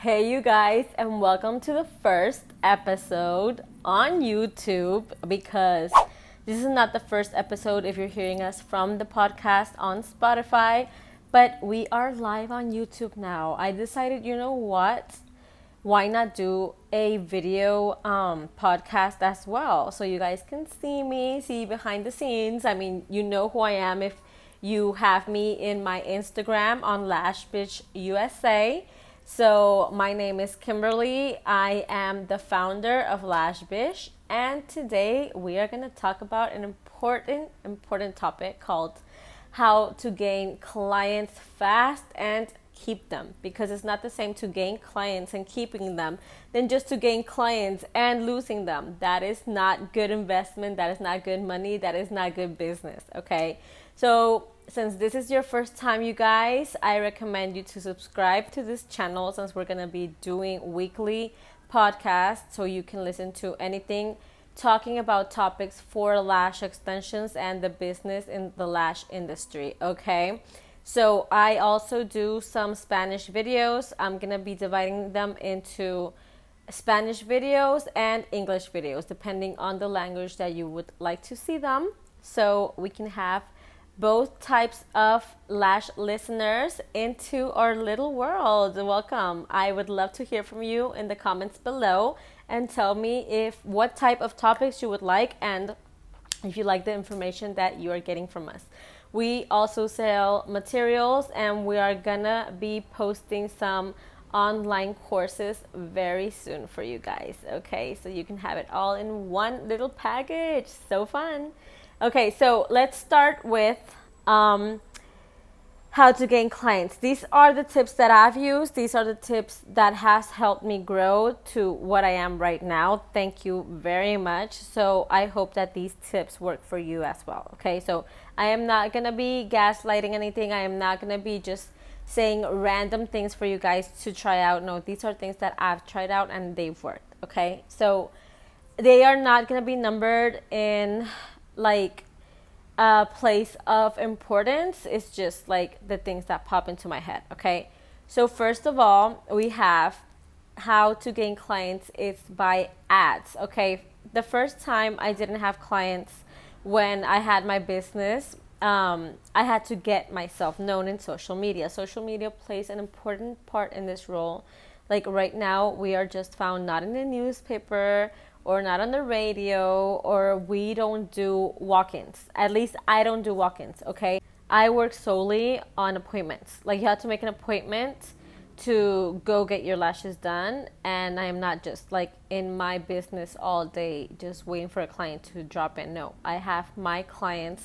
Hey, you guys, and welcome to the first episode on YouTube because this is not the first episode if you're hearing us from the podcast on Spotify, but we are live on YouTube now. I decided, you know what? Why not do a video podcast as well so you guys can see me, see behind the scenes. I mean, you know who I am if you have me in my Instagram on Lash USA. So my name is Kimberly. I am the founder of Lash, and today we are going to talk about an important topic called how to gain clients fast and keep them, because it's not the same to gain clients and keeping them than just to gain clients and losing them. That is not good investment. That is not good money. That is not good business. Okay. So since this is your first time, you guys, I recommend you to subscribe to this channel since we're going to be doing weekly podcasts so you can listen to anything talking about topics for lash extensions and the business in the lash industry. Okay. So I also do some Spanish videos. I'm going to be dividing them into Spanish videos and English videos, depending on the language that you would like to see them. So we can have both types of lash listeners into our little world. Welcome. I would love to hear from you in the comments below and tell me what type of topics you would like and if you like the information that you are getting from us. We also sell materials and we are gonna be posting some online courses very soon for you guys. Okay, so you can have it all in one little package. So fun. Okay, so let's start with how to gain clients. These are the tips that I've used. These are the tips that has helped me grow to what I am right now. Thank you very much. So I hope that these tips work for you as well. Okay, so I am not going to be gaslighting anything. I am not going to be just saying random things for you guys to try out. No, these are things that I've tried out and they've worked. Okay, so they are not going to be numbered in like a place of importance. It's just like the things that pop into my head. Okay, so first of all, we have how to gain clients. It's by ads. Okay, the first time I didn't have clients when I had my business, I had to get myself known in social media. Social media plays an important part in this role. Like right now, we are just found not in the newspaper or not on the radio, or we don't do walk-ins. At least I don't do walk-ins, okay? I work solely on appointments. Like you have to make an appointment to go get your lashes done, and I am not just like in my business all day just waiting for a client to drop in. No, I have my clients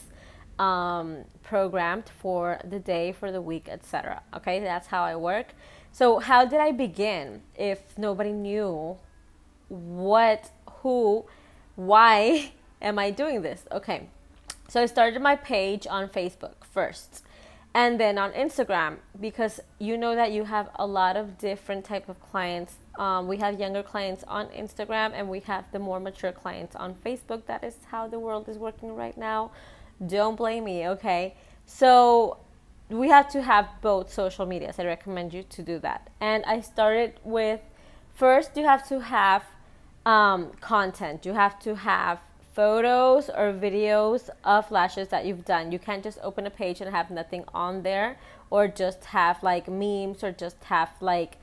programmed for the day, for the week, etc. Okay, that's how I work. So how did I begin if nobody knew why am I doing this? Okay, so I started my page on Facebook first and then on Instagram, because you know that you have a lot of different type of clients. We have younger clients on Instagram and we have the more mature clients on Facebook. That is how the world is working right now. Don't blame me, okay? So we have to have both social medias. I recommend you to do that. And I started with, first you have to have content. You have to have photos or videos of lashes that you've done. You can't just open a page and have nothing on there, or just have like memes, or just have like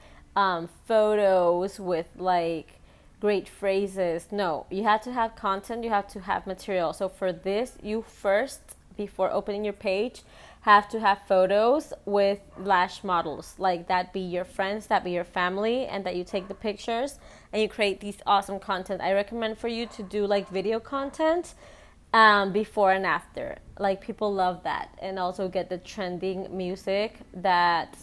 photos with like great phrases. No, you have to have content. You have to have material. So for this, you first, before opening your page, have to have photos with lash models, like that be your friends, that be your family, and that you take the pictures and you create these awesome content. I recommend for you to do like video content before and after. Like people love that, and also get the trending music that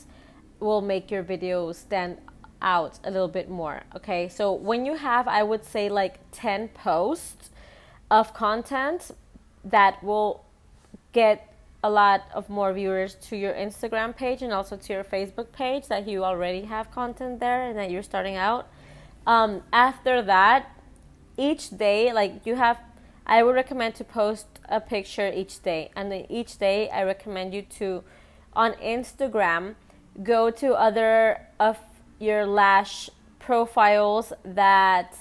will make your videos stand out a little bit more. Okay, so when you have, I would say like 10 posts of content, that will get a lot of more viewers to your Instagram page and also to your Facebook page, that you already have content there and that you're starting out. After that, each day, like you have, I would recommend to post a picture each day. And then each day I recommend you to, on Instagram, go to other of your lash profiles that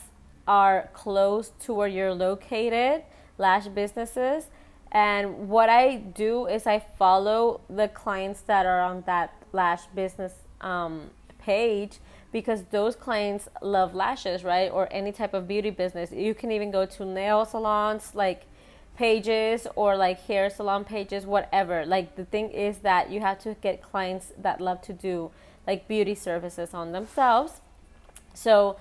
are close to where you're located, lash businesses. And what I do is I follow the clients that are on that lash business page, because those clients love lashes, right? Or any type of beauty business. You can even go to nail salons, like pages, or like hair salon pages, whatever. Like the thing is that you have to get clients that love to do like beauty services on themselves. So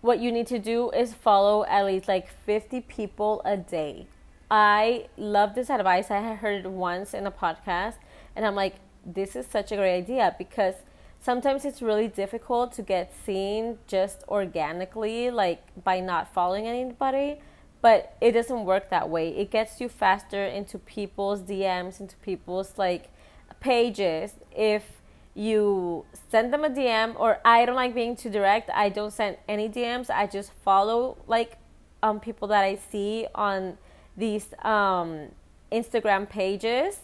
what you need to do is follow at least like 50 people a day. I love this advice. I had heard it once in a podcast, and I'm like, this is such a great idea, because sometimes it's really difficult to get seen just organically, like by not following anybody. But it doesn't work that way. It gets you faster into people's DMs, into people's like pages. If you send them a DM, or I don't like being too direct, I don't send any DMs. I just follow like people that I see on these Instagram pages,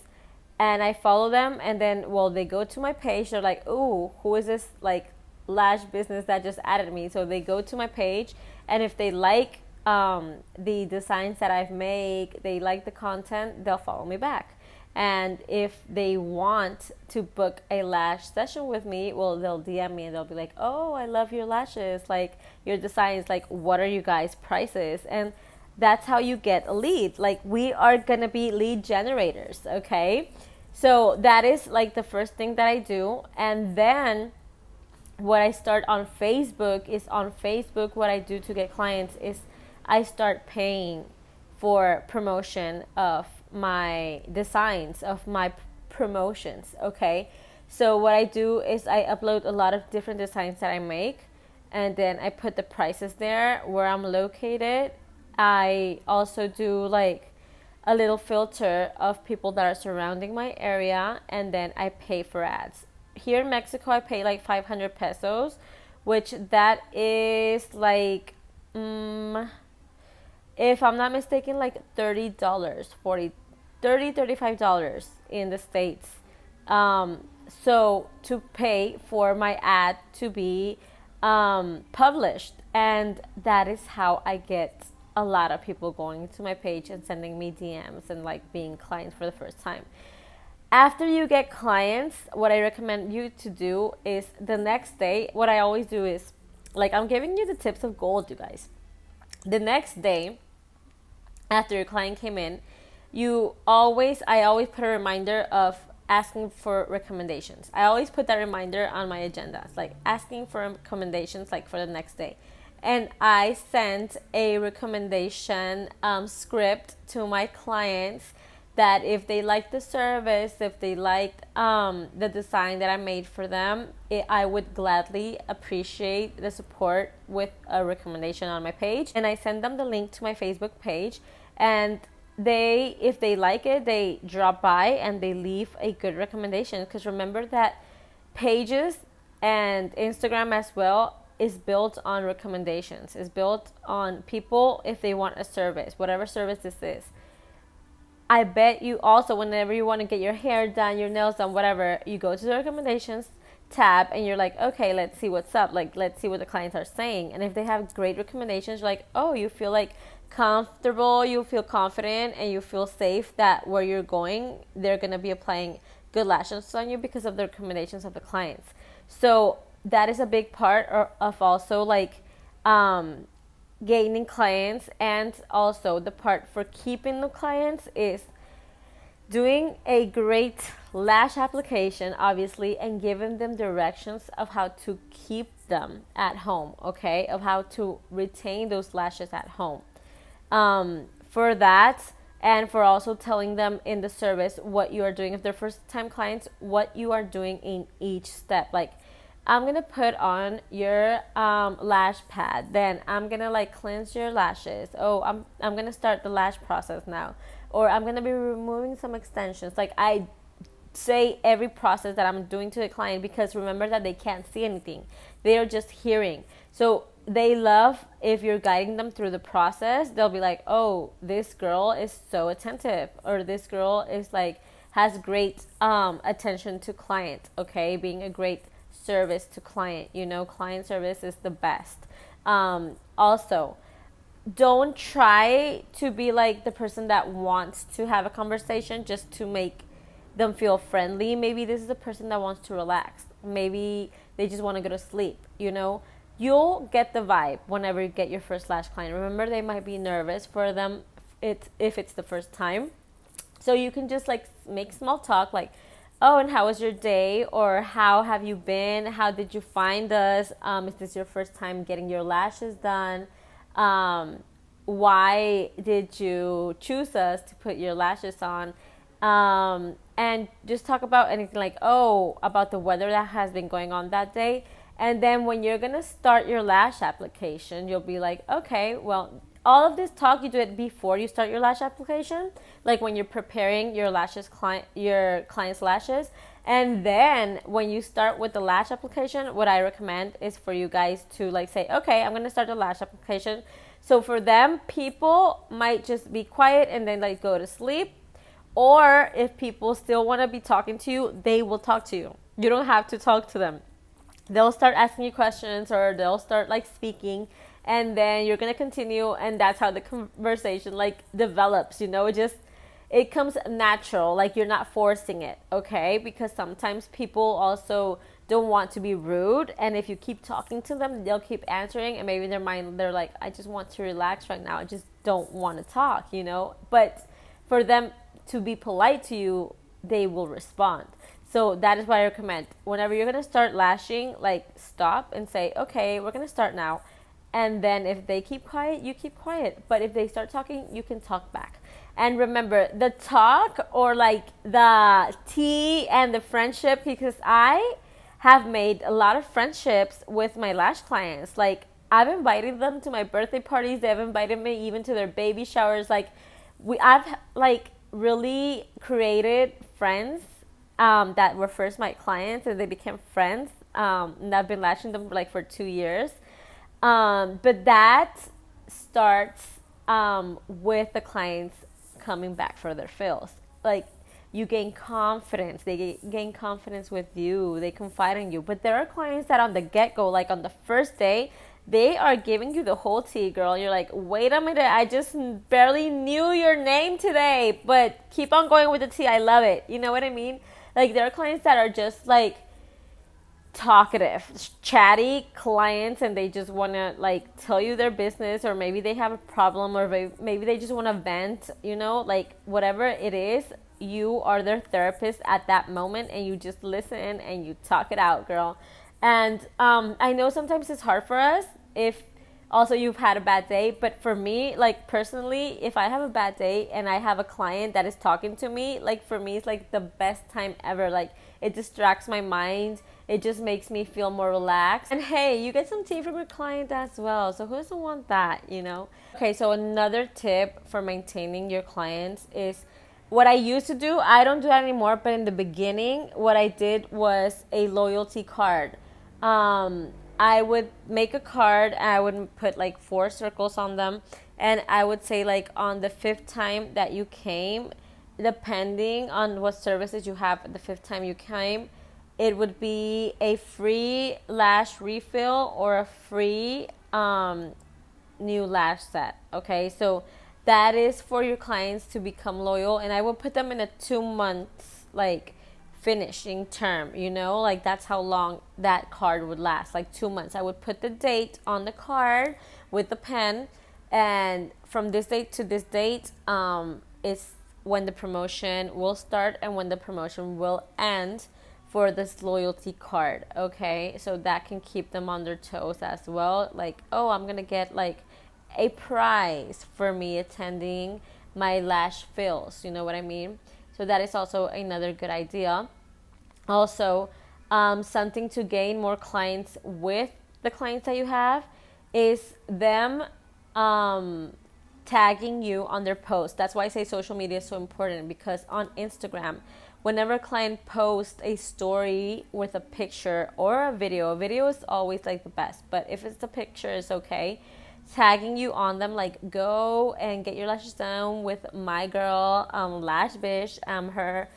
and I follow them, and then, well, they go to my page. They're like, "Ooh, who is this like lash business that just added me?" So they go to my page, and if they like the designs that I've made, they like the content, they'll follow me back. And if they want to book a lash session with me, well, they'll DM me and they'll be like, "Oh, I love your lashes, like your designs, like what are you guys' prices?" And that's how you get a lead. Like, we are gonna be lead generators, okay? So that is like the first thing that I do. And then what I start on Facebook is, on Facebook, what I do to get clients is I start paying for promotion of my designs, of my promotions, okay? So what I do is I upload a lot of different designs that I make, and then I put the prices there where I'm located. I also do like a little filter of people that are surrounding my area, and then I pay for ads. Here in Mexico, I pay like 500 pesos, which that is like, if I'm not mistaken, like $30, $35 in the States. So to pay for my ad to be published, and that is how I get a lot of people going to my page and sending me DMs and like being clients for the first time. After you get clients, what I recommend you to do is the next day, what I always do is, like, I'm giving you the tips of gold, you guys. The next day, after your client came in, I always put a reminder of asking for recommendations. I always put that reminder on my agenda. It's like asking for recommendations, like for the next day. And I sent a recommendation script to my clients, that if they liked the service, if they liked the design that I made for them, I would gladly appreciate the support with a recommendation on my page. And I send them the link to my Facebook page, and if they like it, they drop by and they leave a good recommendation. Because remember that pages and Instagram as well is built on recommendations. It's built on people, if they want a service, whatever service this is. I bet you also, whenever you want to get your hair done, your nails done, whatever, you go to the recommendations tab and you're like, okay, let's see what's up. Like, let's see what the clients are saying. And if they have great recommendations, you're like, oh, you feel like comfortable, you feel confident, and you feel safe that where you're going, they're going to be applying good lashes on you because of the recommendations of the clients. So that is a big part of also like gaining clients. And also the part for keeping the clients is doing a great lash application, obviously, and giving them directions of how to keep them at home, okay, of how to retain those lashes at home. For that, and for also telling them in the service what you are doing. If they're first time clients, what you are doing in each step. Like, I'm gonna put on your lash pad, then I'm gonna like cleanse your lashes. Oh, I'm gonna start the lash process now, or I'm gonna be removing some extensions. Like, I say every process that I'm doing to the client, because remember that they can't see anything, they are just hearing. So they love if you're guiding them through the process. They'll be like, oh, this girl is so attentive, or this girl is like has great attention to client, okay, being a great service to client. Client service is the best. Also, don't try to be like the person that wants to have a conversation just to make them feel friendly. Maybe this is a person that wants to relax. Maybe they just want to go to sleep. You'll get the vibe whenever you get your first lash client. Remember, they might be nervous for them if it's the first time. So you can just like make small talk, like, oh, and how was your day? Or how have you been? How did you find us? Is this your first time getting your lashes done? Why did you choose us to put your lashes on? And just talk about anything, like, oh, about the weather that has been going on that day. And then when you're going to start your lash application, you'll be like, okay, well, all of this talk, you do it before you start your lash application, like when you're preparing your your client's lashes. And then when you start with the lash application, what I recommend is for you guys to like say, okay, I'm going to start the lash application. So for them, people might just be quiet and then like go to sleep. Or if people still want to be talking to you, they will talk to you. You don't have to talk to them. They'll start asking you questions, or they'll start like speaking, and then you're going to continue, and that's how the conversation like develops. It comes natural, like you're not forcing it, okay? Because sometimes people also don't want to be rude, and if you keep talking to them, they'll keep answering, and maybe in their mind they're like, I just want to relax right now, I just don't want to talk, But for them to be polite to you, they will respond. So that is why I recommend, whenever you're going to start lashing, like stop and say, okay, we're going to start now. And then if they keep quiet, you keep quiet. But if they start talking, you can talk back. And remember, the talk, or like the tea and the friendship, because I have made a lot of friendships with my lash clients. Like, I've invited them to my birthday parties. They've invited me even to their baby showers. Like, I've like really created friends that were first my clients, and they became friends. And I've been lashing them for 2 years. But that starts with the clients coming back for their fills. Like, you gain confidence. They gain confidence with you. They confide in you. But there are clients that on the get-go, like on the first day, they are giving you the whole tea, girl. You're like, wait a minute, I just barely knew your name today. But keep on going with the tea. I love it. You know what I mean? Like, there are clients that are just like talkative, chatty clients, and they just want to like tell you their business, or maybe they have a problem, or maybe they just want to vent, like whatever it is, you are their therapist at that moment, and you just listen and you talk it out, girl. And I know sometimes it's hard for us if also you've had a bad day, but for me, like personally, if I have a bad day and I have a client that is talking to me, like for me, it's like the best time ever. Like, it distracts my mind. It just makes me feel more relaxed. And hey, you get some tea from your client as well. So who doesn't want that, Okay, so another tip for maintaining your clients is what I used to do. I don't do that anymore, but in the beginning, what I did was a loyalty card. I would make a card, and I would put like 4 circles on them. And I would say, like, on the 5th time that you came, depending on what services you have the 5th time you came, it would be a free lash refill or a free new lash set. Okay, so that is for your clients to become loyal. And I will put them in a 2 months like finishing term, like that's how long that card would last, like 2 months. I would put the date on the card with the pen, and from this date to this date is when the promotion will start and when the promotion will end for this loyalty card. Okay, so that can keep them on their toes as well, like, oh, I'm gonna get like a prize for me attending my lash fills, you know what I mean? So that is also another good idea. Also, something to gain more clients with the clients that you have is them tagging you on their posts. That's why I say social media is so important, because on Instagram, whenever a client posts a story with a picture or a video is always like the best, but if it's the picture, it's okay. Tagging you on them, like, go and get your lashes done with my girl, Lash Bish. Her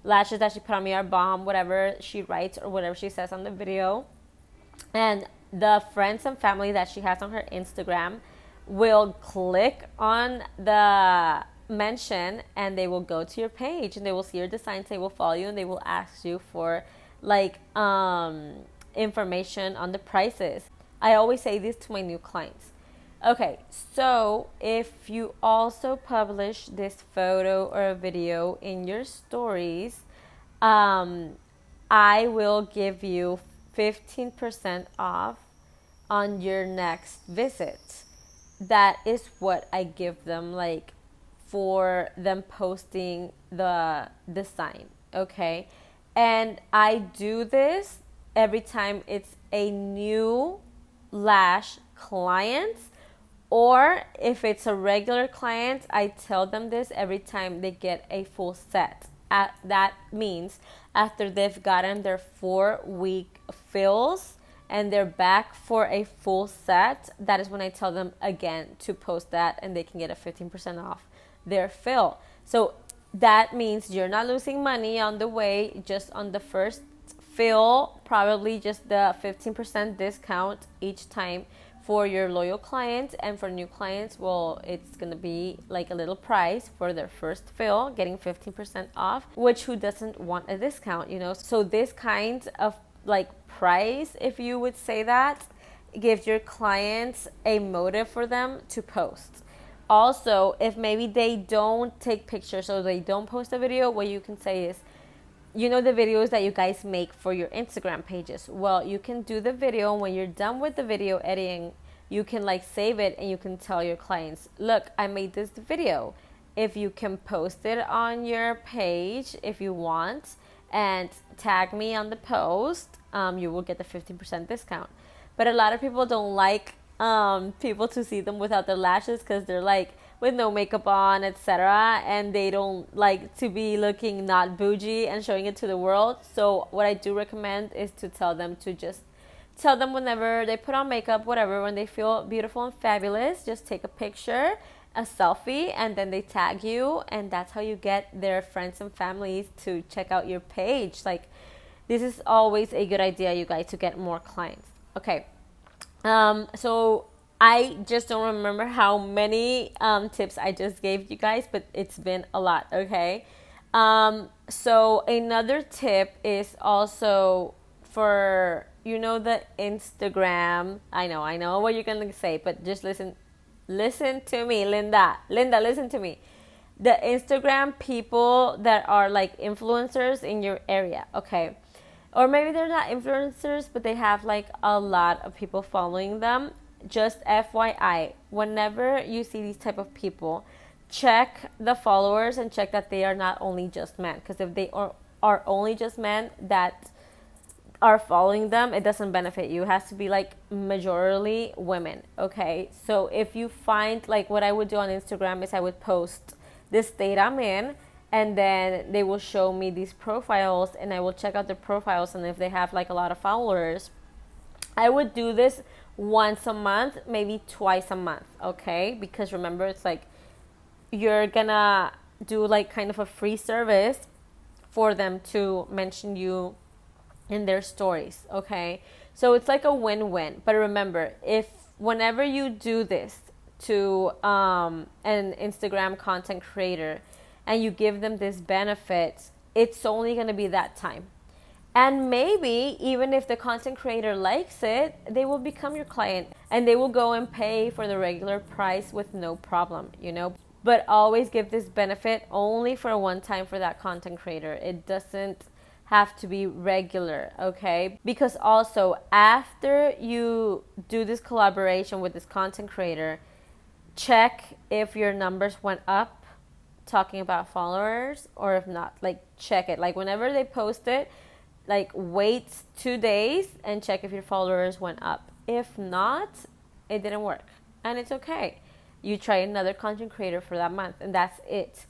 lashes that she put on me are bomb, whatever she writes or whatever she says on the video. And the friends and family that she has on her Instagram will click on the mention and they will go to your page and they will see your designs, they will follow you, and they will ask you for like information on the prices. I always say this to my new clients. Okay, so if you also publish this photo or a video in your stories, I will give you 15% off on your next visit. That is what I give them, like, for them posting the design, okay? And I do this every time it's a new lash client, or if it's a regular client, I tell them this every time they get a full set. That means after they've gotten their 4-week fills and they're back for a full set, that is when I tell them again to post that, and they can get a 15% off their fill. So that means you're not losing money on the way, just on the first fill, probably just the 15% discount each time for your loyal clients. And for new clients, well, it's gonna be like a little price for their first fill, getting 15% off, which who doesn't want a discount, you know? So this kind of like price, if you would say that, gives your clients a motive for them to post. Also, if maybe they don't take pictures or they don't post a video, what you can say is, you know, the videos that you guys make for your Instagram pages. Well, you can do the video, and when you're done with the video editing, you can like save it and you can tell your clients, look, I made this video. If you can post it on your page if you want and tag me on the post, you will get the 15% discount. But a lot of people don't like people to see them without their lashes because they're like with no makeup on, etc., and they don't like to be looking not bougie and showing it to the world. So what I do recommend is to tell them whenever they put on makeup, whatever, when they feel beautiful and fabulous, just take a picture, a selfie, and then they tag you, and that's how you get their friends and families to check out your page. Like, this is always a good idea, you guys, to get more clients. Okay. So I just don't remember how many tips I just gave you guys, but it's been a lot, okay? So another tip is also for, you know, the Instagram. I know what you're going to say, but just listen to me, Linda, listen to me. The Instagram people that are like influencers in your area, okay? Or maybe they're not influencers, but they have like a lot of people following them. Just FYI, whenever you see these type of people, check the followers and check that they are not only just men. Because if they are only just men that are following them, it doesn't benefit you. It has to be like majority women, okay? So if you find, like, what I would do on Instagram is I would post this state I'm in, and then they will show me these profiles, and I will check out the profiles, and if they have like a lot of followers, I would do this once a month, maybe twice a month, okay? Because remember, it's like you're gonna do like kind of a free service for them to mention you in their stories, okay? So it's like a win-win. But remember, if whenever you do this to an Instagram content creator and you give them this benefit, it's only going to be that time. And maybe even if the content creator likes it, they will become your client and they will go and pay for the regular price with no problem, you know? But always give this benefit only for one time for that content creator. It doesn't have to be regular, okay? Because also, after you do this collaboration with this content creator, check if your numbers went up, talking about followers, or if not. Like, check it. Like, whenever they post it, like, wait 2 days and check if your followers went up. If not, it didn't work, and it's okay. You try another content creator for that month, and that's it.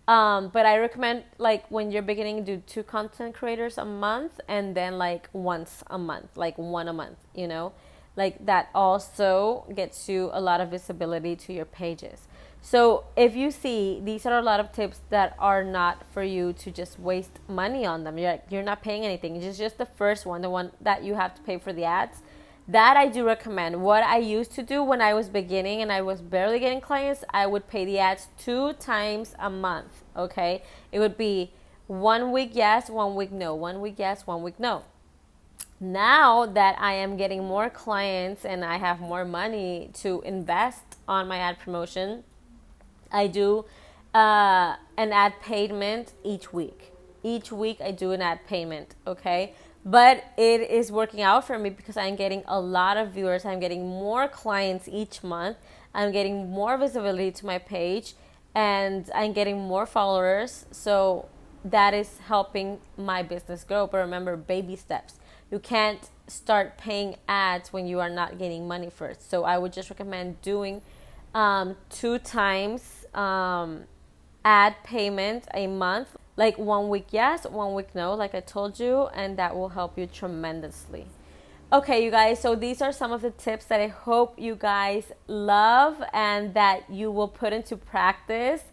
But I recommend, like, when you're beginning, do 2 content creators a month, and then like once a month, like 1 a month, you know? Like, that also gets you a lot of visibility to your pages. So if you see, these are a lot of tips that are not for you to just waste money on them. You're not paying anything. It's just the first one, the one that you have to pay for the ads. That I do recommend. What I used to do when I was beginning and I was barely getting clients, I would pay the ads 2 times a month, okay? It would be 1 week yes, 1 week no, 1 week yes, 1 week no. Now that I am getting more clients and I have more money to invest on my ad promotion, I do an ad payment each week. Each week I do an ad payment, okay? But it is working out for me because I'm getting a lot of viewers. I'm getting more clients each month. I'm getting more visibility to my page and I'm getting more followers. So that is helping my business grow. But remember, baby steps. You can't start paying ads when you are not getting money first. So I would just recommend doing 2 times ad payment a month, like 1 week yes, 1 week no, like I told you, and that will help you tremendously. Okay, you guys, so these are some of the tips that I hope you guys love and that you will put into practice.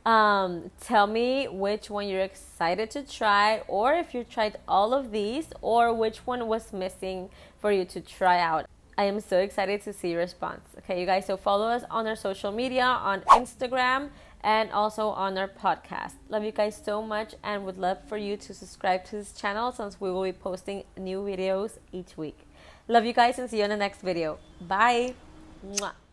Tell me which one you're excited to try, or if you tried all of these, or which one was missing for you to try out. I am so excited to see your response. Okay, you guys, so follow us on our social media, on Instagram, and also on our podcast. Love you guys so much and would love for you to subscribe to this channel since we will be posting new videos each week. Love you guys and see you in the next video. Bye. Mwah.